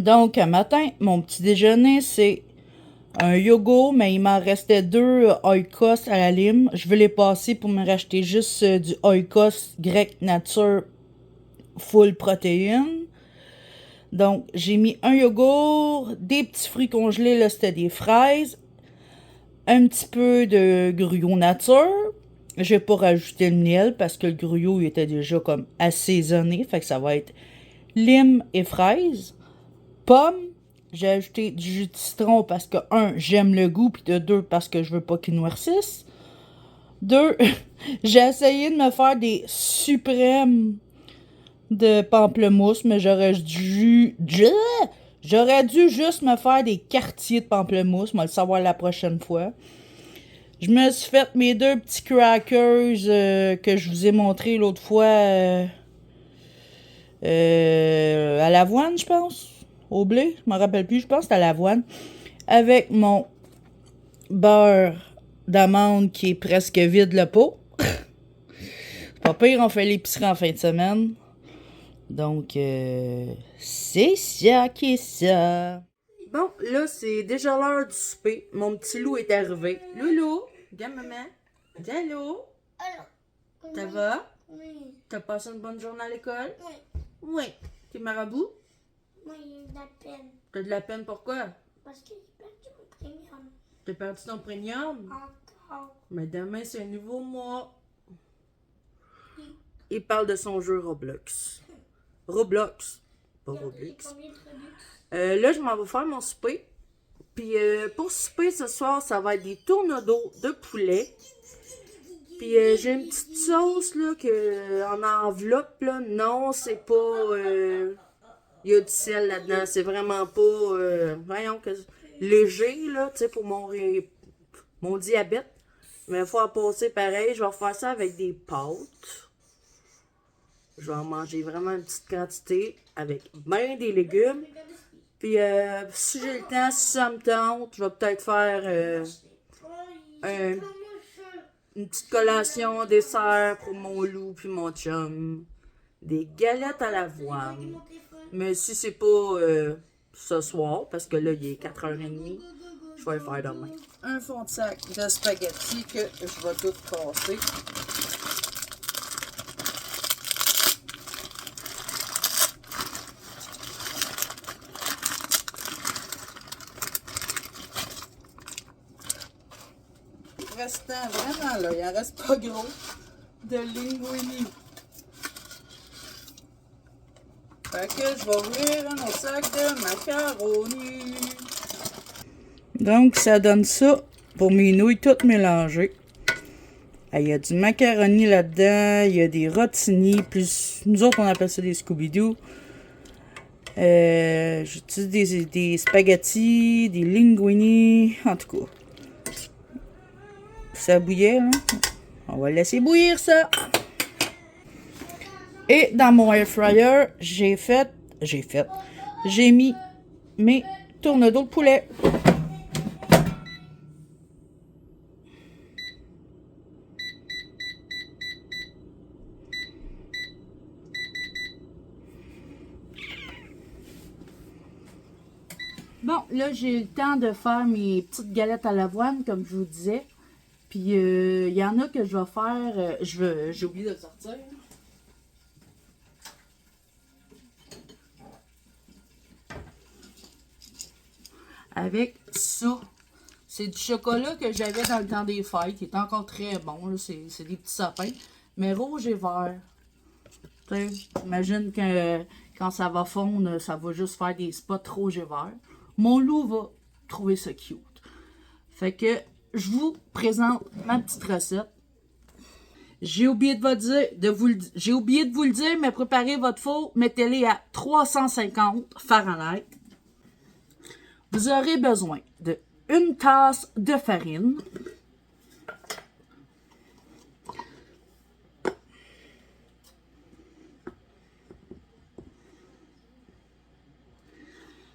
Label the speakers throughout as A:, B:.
A: Donc, un matin, mon petit déjeuner, c'est un yogourt, mais il m'en restait 2 Oikos à la lime. Je vais les passer pour me racheter juste du Oikos grec nature full protéines. Donc, j'ai mis un yogourt, des petits fruits congelés, là, c'était des fraises, un petit peu de gruyot nature. J'ai pas rajouté le miel parce que le gruyot il était déjà comme assaisonné, fait que ça va être lime et fraises. Pommes, j'ai ajouté du jus de citron parce que, 1, j'aime le goût, puis de 2, parce que je veux pas qu'il noircisse. 2, j'ai essayé de me faire des suprêmes de pamplemousse, mais j'aurais dû juste me faire des quartiers de pamplemousse, moi le savoir la prochaine fois. Je me suis fait mes 2 petits crackers que je vous ai montré l'autre fois à l'avoine, je pense. Au blé, je me rappelle plus, je pense que c'était à l'avoine. Avec mon beurre d'amande qui est presque vide le pot. C'est pas pire, on fait l'épicerie en fin de semaine. Donc, c'est ça qui est ça. Bon, là, c'est déjà l'heure du souper. Mon petit loup est arrivé. Loulou, viens maman. Viens, Lou. Ça va?
B: Oui.
A: T'as passé une bonne journée à l'école?
B: Oui.
A: Oui. T'es marabout?
B: Moi, j'ai de la peine.
A: T'as de la peine pourquoi?
B: Parce que j'ai perdu mon premium.
A: T'as perdu ton premium?
B: Encore.
A: Mais demain, c'est un nouveau mois. Il parle de son jeu Roblox. Roblox. Pas Roblox. Là, je m'en vais faire mon souper. Puis pour souper ce soir, ça va être des tourneaux de poulet. Puis j'ai une petite sauce là en enveloppe là. Non, c'est pas. Il y a du sel là-dedans. C'est vraiment pas. Voyons que léger là, tu sais, pour mon diabète. Mais il faut en passer pareil. Je vais faire ça avec des pâtes. Je vais en manger vraiment une petite quantité avec bien des légumes. Puis si j'ai le temps, si ça me tente, je vais peut-être faire une petite collation dessert pour mon loup puis mon chum. Des galettes à l'avoine. Mais si c'est pas ce soir, parce que là, il est 4h30, je vais le faire demain. Un fond de sac de spaghettis que je vais tout casser. Restant vraiment là, il en reste pas gros de linguini. Fait que je vais ouvrir un autre sac de macaroni. Donc ça donne ça pour mes nouilles toutes mélangées. Il y a du macaroni là-dedans, il y a des rotini, plus nous autres on appelle ça des Scooby-Doo. J'utilise des spaghettis, des linguini, en tout cas. Ça bouillait, là. On va laisser bouillir ça. Et dans mon air fryer, j'ai mis mes tourneaux de poulet. Bon, là, j'ai eu le temps de faire mes petites galettes à l'avoine, comme je vous disais. Puis, il y en a que je vais faire... j'ai oublié de le sortir. Avec ça. C'est du chocolat que j'avais dans le temps des fêtes, qui est encore très bon. C'est des petits sapins. Mais rouge et vert. Tu sais, j'imagine que quand ça va fondre, ça va juste faire des spots rouge et vert. Mon loup va trouver ça cute. Fait que je vous présente ma petite recette. J'ai oublié de vous le dire, mais préparez votre four, mettez-les à 350 Fahrenheit. Vous aurez besoin de 1 tasse de farine,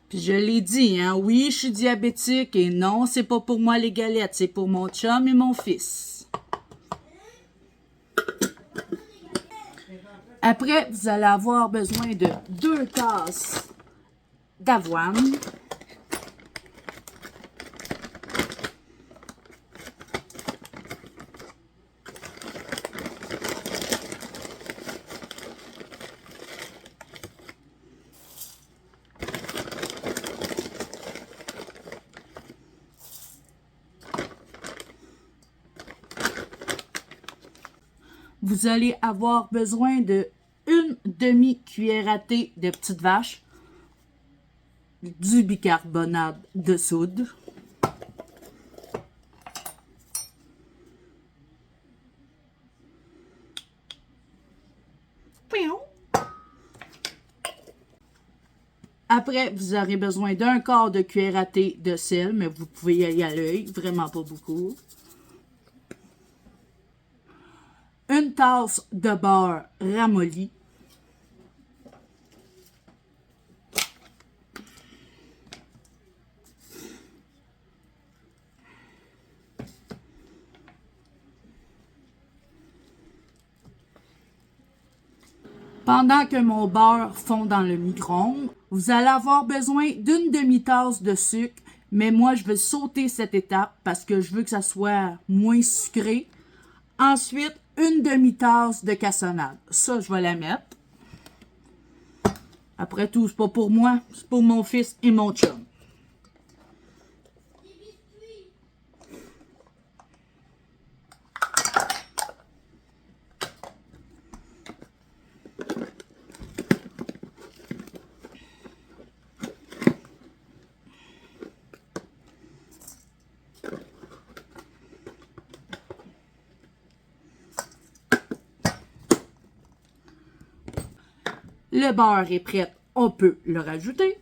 A: puis je l'ai dit, hein, oui, je suis diabétique et non, c'est pas pour moi les galettes, c'est pour mon chum et mon fils. Après, vous allez avoir besoin de 2 tasses d'avoine. Vous allez avoir besoin de une demi-cuillère à thé de petite vache, du bicarbonate de soude, après, vous aurez besoin d'un quart de cuillère à thé de sel, mais vous pouvez y aller à l'œil, vraiment pas beaucoup. Une tasse de beurre ramolli. Pendant que mon beurre fond dans le micro-ondes, vous allez avoir besoin d'une demi-tasse de sucre, mais moi je vais sauter cette étape parce que je veux que ça soit moins sucré. Ensuite, une demi-tasse de cassonade. Ça, je vais la mettre. Après tout, c'est pas pour moi, c'est pour mon fils et mon chum. Le beurre est prêt, on peut le rajouter.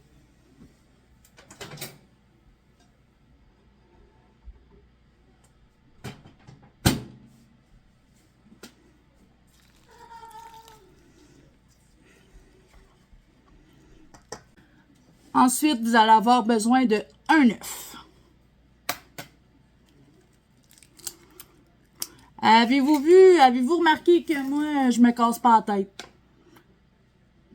A: Ensuite, vous allez avoir besoin de un œuf. Avez-vous remarqué que moi, je me casse pas la tête?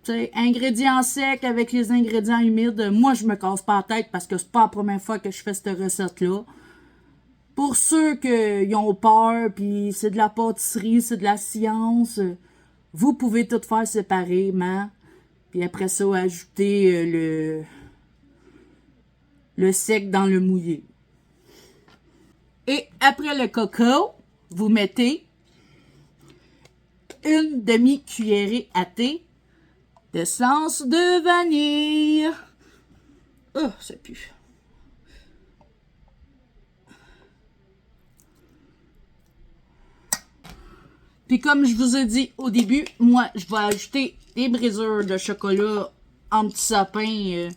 A: T'sais, ingrédients secs avec les ingrédients humides, moi je me casse pas la tête parce que c'est pas la première fois que je fais cette recette-là. Pour ceux qui ont peur, puis c'est de la pâtisserie, c'est de la science, vous pouvez tout faire séparément. Puis après ça, ajouter le sec dans le mouillé. Et après le coco, vous mettez une demi-cuillerée à thé d'essence de vanille. Oh, ça pue. Puis comme je vous ai dit au début, moi, je vais ajouter des brisures de chocolat en petit sapin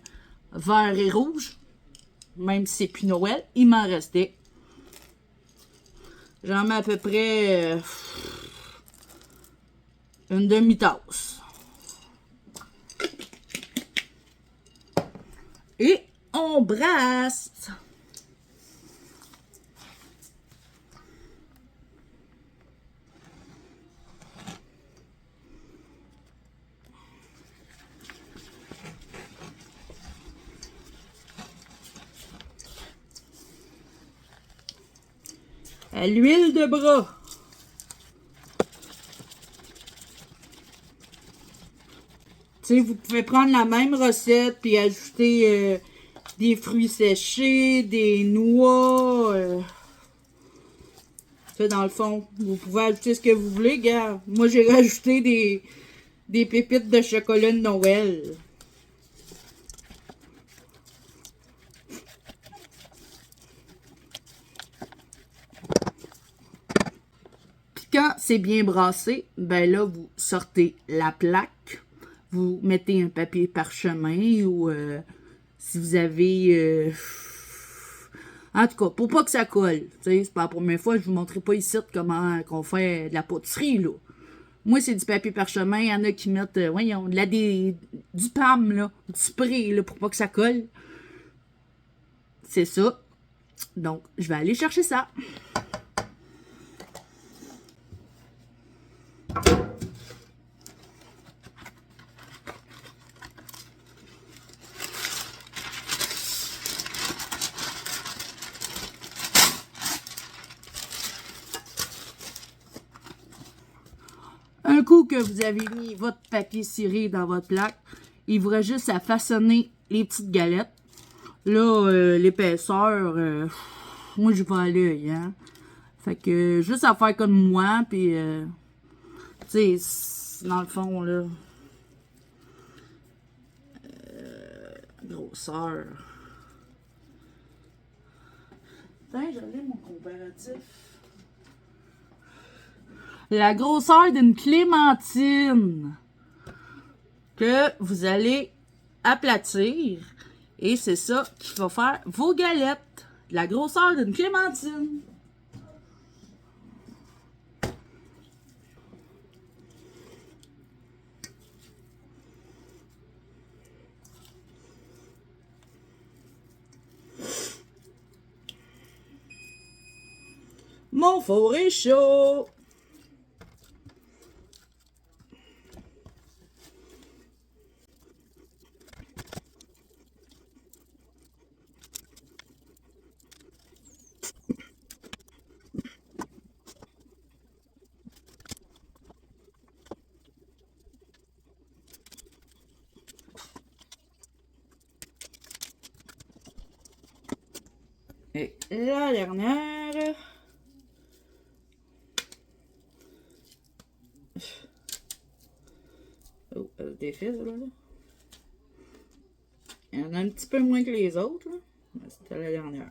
A: vert et rouge. Même si c'est plus Noël, il m'en restait. J'en mets à peu près une demi-tasse. Et on brasse. À l'huile de bras. T'sais, vous pouvez prendre la même recette puis ajouter des fruits séchés, des noix. Dans le fond, vous pouvez ajouter ce que vous voulez, gars. Moi, j'ai rajouté des pépites de chocolat de Noël. Puis quand c'est bien brassé, ben là, vous sortez la plaque. Vous mettez un papier parchemin ou si vous avez... en tout cas, pour pas que ça colle. C'est pas la première fois, je vous montrerai pas ici comment qu'on fait de la pâtisserie, là. Moi, c'est du papier parchemin. Il y en a qui mettent, voyons, du PAM, là, du spray, là, pour pas que ça colle. C'est ça. Donc, je vais aller chercher ça. coup que vous avez mis votre papier ciré dans votre plaque, il vous reste juste à façonner les petites galettes. Là, l'épaisseur, moi, je vais à l'œil, hein. Fait que, juste à faire comme moi, puis, tu sais, dans le fond, là, grosseur. Tiens, j'avais mon comparatif. La grosseur d'une clémentine que vous allez aplatir. Et c'est ça qui va faire vos galettes. La grosseur d'une clémentine. Mon four est chaud. Et la dernière. Oh, elle se défait, là. Il y en a un petit peu moins que les autres, là. Mais c'était la dernière.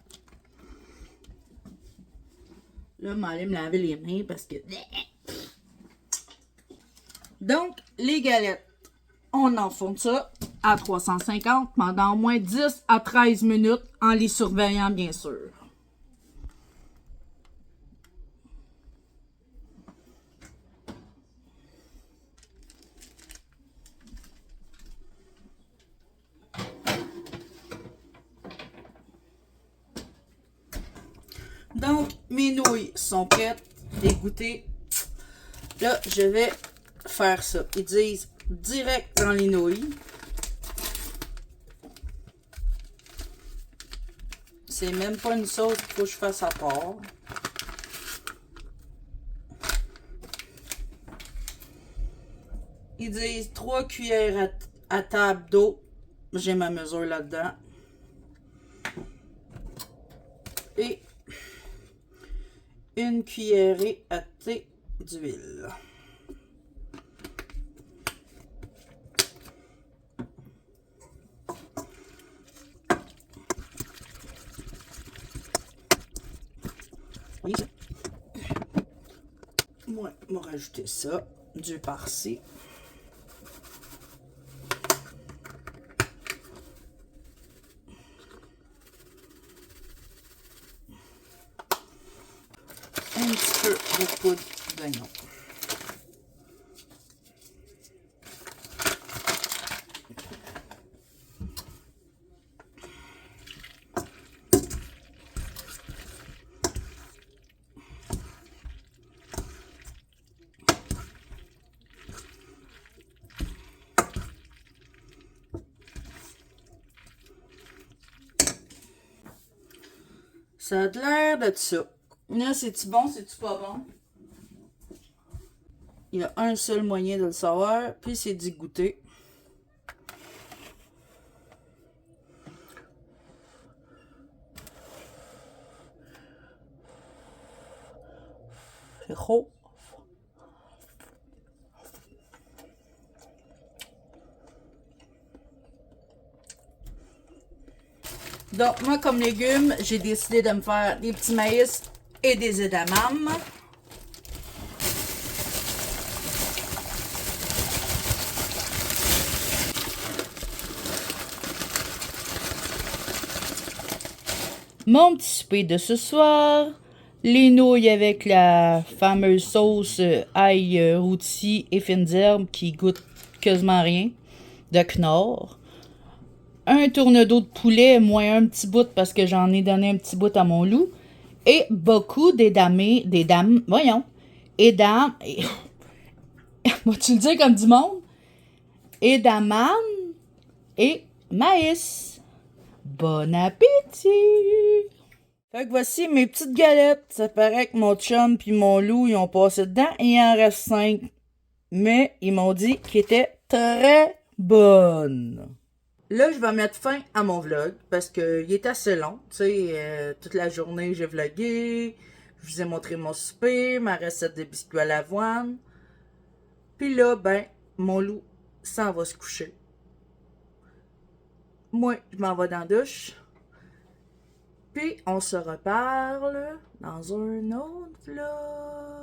A: Là, je vais aller me laver les mains parce que... Donc, les galettes. On enfonce ça à 350 pendant au moins 10 à 13 minutes en les surveillant, bien sûr. Donc, mes nouilles sont prêtes, dégoûtées. Là, je vais faire ça. Ils disent direct dans les nouilles. C'est même pas une sauce qu'il faut que je fasse à part. Ils disent 3 cuillères à table d'eau. J'ai ma mesure là-dedans. Et 1 cuillerée à thé d'huile. Moi, je vais rajouter ça, du par-ci. Un petit peu de poudre d'oignon. Ça a l'air de ça. Là, c'est-tu bon, c'est-tu pas bon? Il y a un seul moyen de le savoir, puis c'est d'y goûter. C'est chaud. Donc, moi, comme légumes, j'ai décidé de me faire des petits maïs et des edamame. Mon petit souper de ce soir, les nouilles avec la fameuse sauce ail rôti et fines herbes qui goûte quasiment rien, de Knorr. Un tourne d'eau de poulet, moins un petit bout parce que j'en ai donné un petit bout à mon loup. Et beaucoup d'édamame. Vas-tu le dire comme du monde? Edamame et maïs. Bon appétit! Fait que voici mes petites galettes. Ça paraît que mon chum puis mon loup, ils ont passé dedans et il en reste 5. mais ils m'ont dit qu'ils étaient très bonnes. Là, je vais mettre fin à mon vlog parce qu'il est assez long. Tu sais, toute la journée, j'ai vlogué. Je vous ai montré mon souper, ma recette de biscuits à l'avoine. Puis là, ben, mon loup s'en va se coucher. Moi, je m'en vais dans la douche. Puis, on se reparle dans un autre vlog.